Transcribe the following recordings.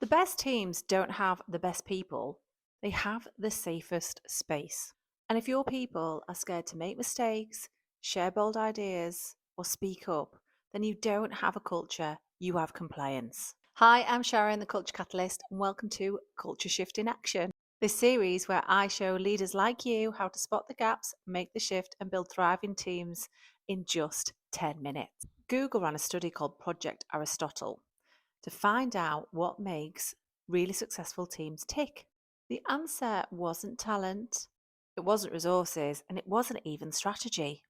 The best teams don't have the best people, they have the safest space. And if your people are scared to make mistakes, share bold ideas, or speak up, then you don't have a culture, you have compliance. Hi, I'm Sharon, the Culture Catalyst, and welcome to Culture Shift in Action. This series where I show leaders like you how to spot the gaps, make the shift, and build thriving teams in just 10 minutes. Google ran a study called Project Aristotle to find out what makes really successful teams tick. The answer wasn't talent, it wasn't resources, and it wasn't even strategy.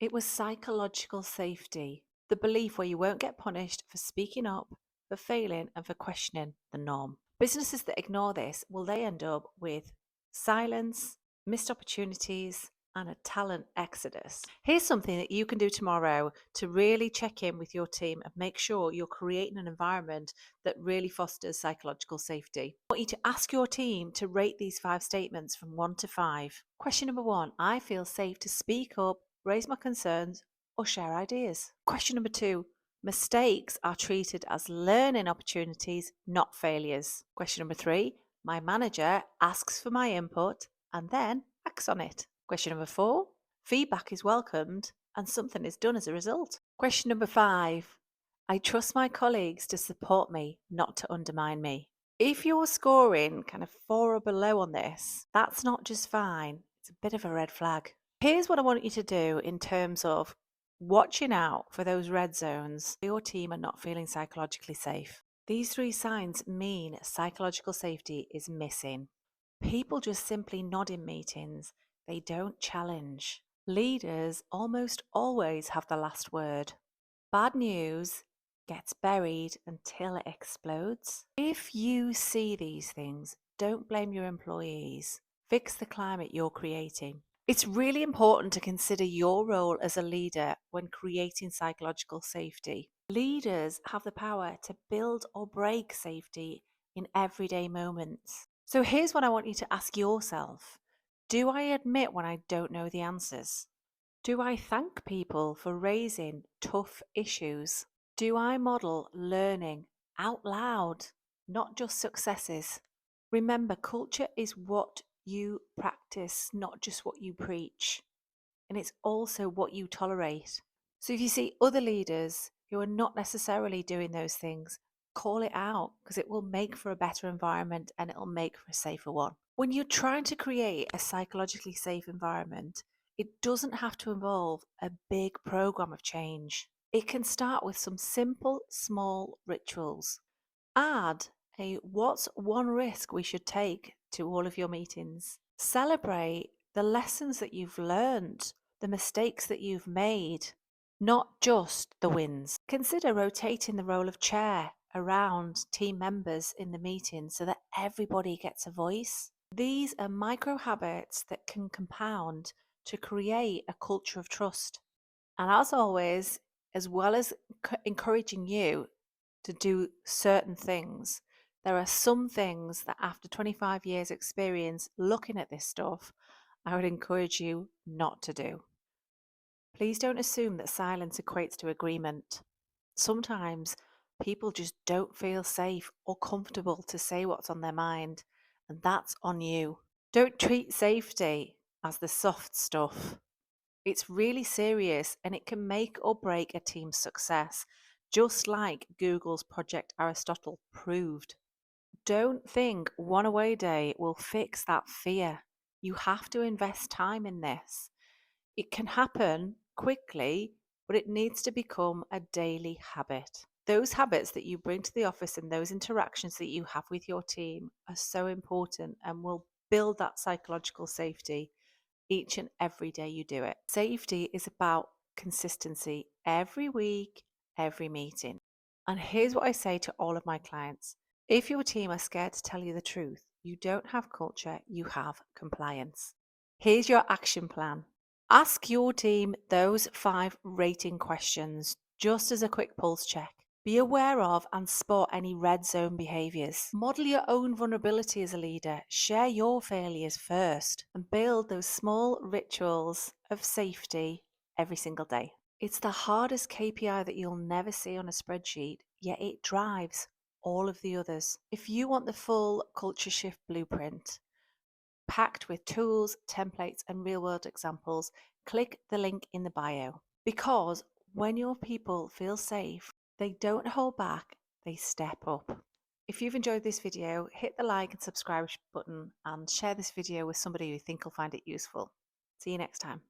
It was psychological safety, the belief where you won't get punished for speaking up, for failing, and for questioning the norm. Businesses that ignore this, well, they end up with silence, missed opportunities, and a talent exodus. Here's something that you can do tomorrow to really check in with your team and make sure you're creating an environment that really fosters psychological safety. I want you to ask your team to rate these 5 statements from 1 to 5. Question number 1: I feel safe to speak up, raise my concerns, or share ideas. Question number 2: mistakes are treated as learning opportunities, not failures. Question number 3: my manager asks for my input and then acts on it. Question number 4: feedback is welcomed and something is done as a result. Question number 5: I trust my colleagues to support me, not to undermine me. If you're scoring kind of 4 or below on this, that's not just fine, it's a bit of a red flag. Here's what I want you to do in terms of watching out for those red zones. Your team are not feeling psychologically safe. These 3 signs mean psychological safety is missing. People just simply nod in meetings. They don't challenge. Leaders almost always have the last word. Bad news gets buried until it explodes. If you see these things, don't blame your employees. Fix the climate you're creating. It's really important to consider your role as a leader when creating psychological safety. Leaders have the power to build or break safety in everyday moments. So here's what I want you to ask yourself. Do I admit when I don't know the answers? Do I thank people for raising tough issues? Do I model learning out loud, not just successes? Remember, culture is what you practice, not just what you preach. And it's also what you tolerate. So if you see other leaders who are not necessarily doing those things, call it out because it will make for a better environment and it'll make for a safer one. When you're trying to create a psychologically safe environment, it doesn't have to involve a big program of change. It can start with some simple, small rituals. Add a what's one risk we should take to all of your meetings. Celebrate the lessons that you've learned, the mistakes that you've made, not just the wins. Consider rotating the role of chair around team members in the meeting so that everybody gets a voice. These are micro habits that can compound to create a culture of trust. And as always, as well as encouraging you to do certain things, there are some things that after 25 years experience looking at this stuff, I would encourage you not to do. Please don't assume that silence equates to agreement. Sometimes people just don't feel safe or comfortable to say what's on their mind, and that's on you. Don't treat safety as the soft stuff. It's really serious and it can make or break a team's success, just like Google's Project Aristotle proved. Don't think one away day will fix that fear. You have to invest time in this. It can happen quickly, but it needs to become a daily habit. Those habits that you bring to the office and those interactions that you have with your team are so important and will build that psychological safety each and every day you do it. Safety is about consistency every week, every meeting. And here's what I say to all of my clients. If your team are scared to tell you the truth, you don't have culture, you have compliance. Here's your action plan. Ask your team those 5 rating questions just as a quick pulse check. Be aware of and spot any red zone behaviours. Model your own vulnerability as a leader. Share your failures first and build those small rituals of safety every single day. It's the hardest KPI that you'll never see on a spreadsheet, yet it drives all of the others. If you want the full culture shift blueprint, packed with tools, templates, and real world examples, click the link in the bio. Because when your people feel safe, they don't hold back, they step up. If you've enjoyed this video, hit the like and subscribe button and share this video with somebody you think will find it useful. See you next time.